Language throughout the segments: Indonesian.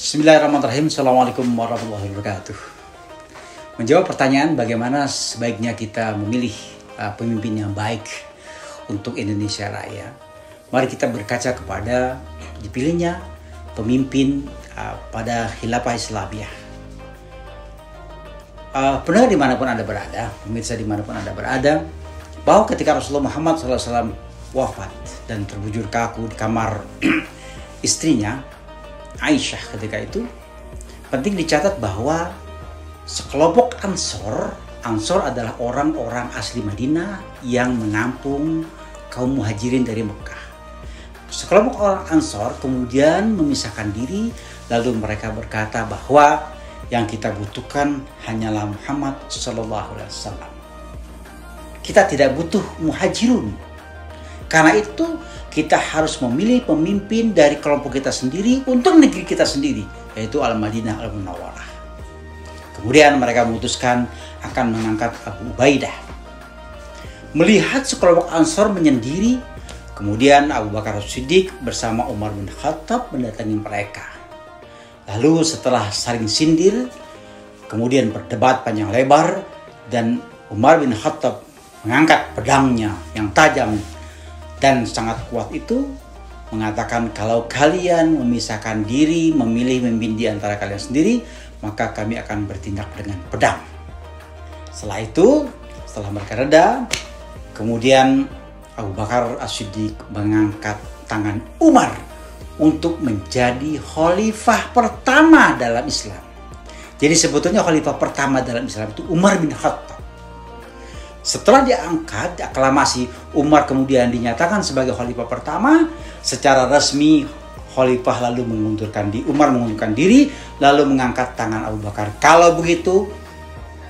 Bismillahirrahmanirrahim. Assalamualaikum warahmatullahi wabarakatuh. Menjawab pertanyaan bagaimana sebaiknya kita memilih pemimpin yang baik untuk Indonesia Raya, mari kita berkaca kepada dipilihnya pemimpin pada khilafah Islamiyah. Pendengar dimanapun Anda berada, pemirsa dimanapun Anda berada, bahwa ketika Rasulullah Muhammad SAW wafat dan terbujur kaku di kamar istrinya Aisyah ketika itu, penting dicatat bahwa sekelompok Ansor adalah orang-orang asli Madinah yang menampung kaum muhajirin dari Mekah. Sekelompok orang Ansor kemudian memisahkan diri, lalu mereka berkata bahwa yang kita butuhkan hanyalah Muhammad SAW. Kita tidak butuh muhajirun. Karena itu kita harus memilih pemimpin dari kelompok kita sendiri untuk negeri kita sendiri, yaitu Al-Madinah Al-Munawwarah. Kemudian mereka memutuskan akan mengangkat Abu Ubaidah. Melihat sekelompok Ansor menyendiri, kemudian Abu Bakar As-Siddiq bersama Umar bin Khattab mendatangi mereka. Lalu setelah saling sindir, kemudian berdebat panjang lebar, dan Umar bin Khattab mengangkat pedangnya yang tajam dan sangat kuat itu, mengatakan kalau kalian memisahkan diri, memilih memimpin di antara kalian sendiri, maka kami akan bertindak dengan pedang. Setelah itu, setelah mereka reda, kemudian Abu Bakar As-Siddiq mengangkat tangan Umar untuk menjadi khalifah pertama dalam Islam. Jadi sebetulnya khalifah pertama dalam Islam itu Umar bin Khattab. Setelah diangkat, aklamasi, Umar kemudian dinyatakan sebagai khalifah pertama. Secara resmi khalifah lalu Umar mengundurkan diri, lalu mengangkat tangan Abu Bakar. Kalau begitu,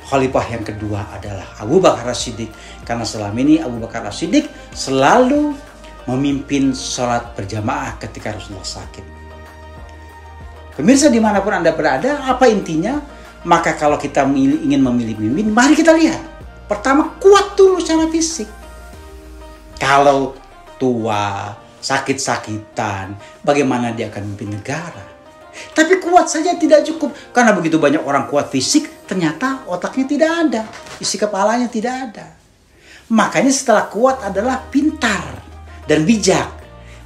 khalifah yang kedua adalah Abu Bakar As-Siddiq. Karena selama ini Abu Bakar As-Siddiq selalu memimpin sholat berjamaah ketika Rasulullah sakit. Pemirsa dimanapun Anda berada, apa intinya? Maka kalau kita ingin memilih pemimpin, mari kita lihat. Pertama, kuat dulu secara fisik. Kalau tua, sakit-sakitan, bagaimana dia akan memimpin negara? Tapi kuat saja tidak cukup. Karena begitu banyak orang kuat fisik, ternyata otaknya tidak ada. Isi kepalanya tidak ada. Makanya setelah kuat adalah pintar dan bijak.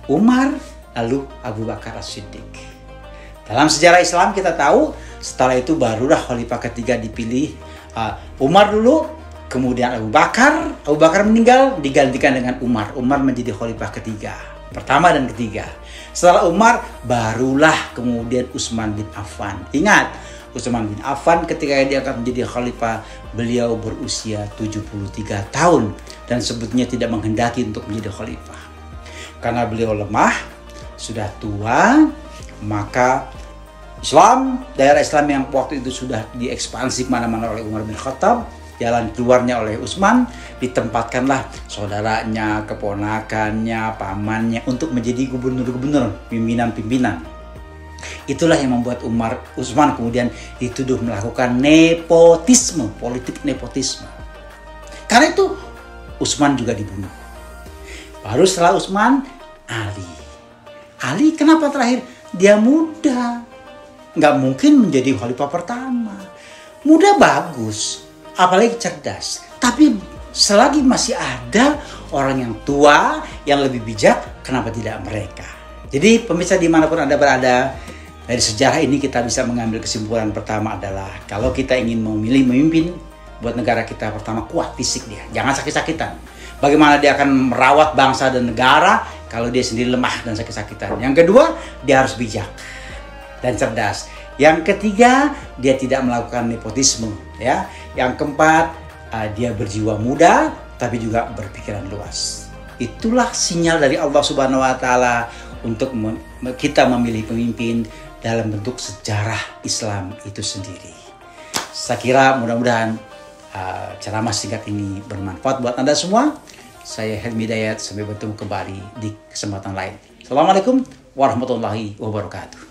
Umar, lalu Abu Bakar As-Siddiq. Dalam sejarah Islam kita tahu, setelah itu barulah khalifah ketiga dipilih. Umar dulu, kemudian Abu Bakar meninggal, digantikan dengan Umar. Umar menjadi khalifah ketiga, pertama dan ketiga. Setelah Umar, barulah kemudian Utsman bin Affan. Ingat, Utsman bin Affan ketika dia akan menjadi khalifah, beliau berusia 73 tahun. Dan sebetulnya tidak menghendaki untuk menjadi khalifah. Karena beliau lemah, sudah tua, maka daerah Islam yang waktu itu sudah diekspansi kemana-mana oleh Umar bin Khattab, jalan keluarnya oleh Utsman, ditempatkanlah saudaranya, keponakannya, pamannya untuk menjadi gubernur-gubernur, pimpinan-pimpinan. Itulah yang membuat Utsman kemudian dituduh melakukan nepotisme, politik nepotisme. Karena itu Utsman juga dibunuh. Baru setelah Utsman, Ali kenapa terakhir? Dia muda, nggak mungkin menjadi khalifah pertama. Muda bagus, apalagi cerdas. Tapi selagi masih ada orang yang tua, yang lebih bijak, kenapa tidak mereka? Jadi pemirsa dimanapun Anda berada, dari sejarah ini kita bisa mengambil kesimpulan pertama adalah kalau kita ingin memilih pemimpin buat negara kita, pertama kuat fisik dia, jangan sakit-sakitan. Bagaimana dia akan merawat bangsa dan negara kalau dia sendiri lemah dan sakit-sakitan. Yang kedua, dia harus bijak dan cerdas. Yang ketiga, dia tidak melakukan nepotisme, ya. Yang keempat, dia berjiwa muda tapi juga berpikiran luas. Itulah sinyal dari Allah Subhanahu wa taala untuk kita memilih pemimpin dalam bentuk sejarah Islam itu sendiri. Saya kira mudah-mudahan ceramah singkat ini bermanfaat buat Anda semua. Saya Helmi Hidayat, sampai bertemu kembali di kesempatan lain. Assalamualaikum warahmatullahi wabarakatuh.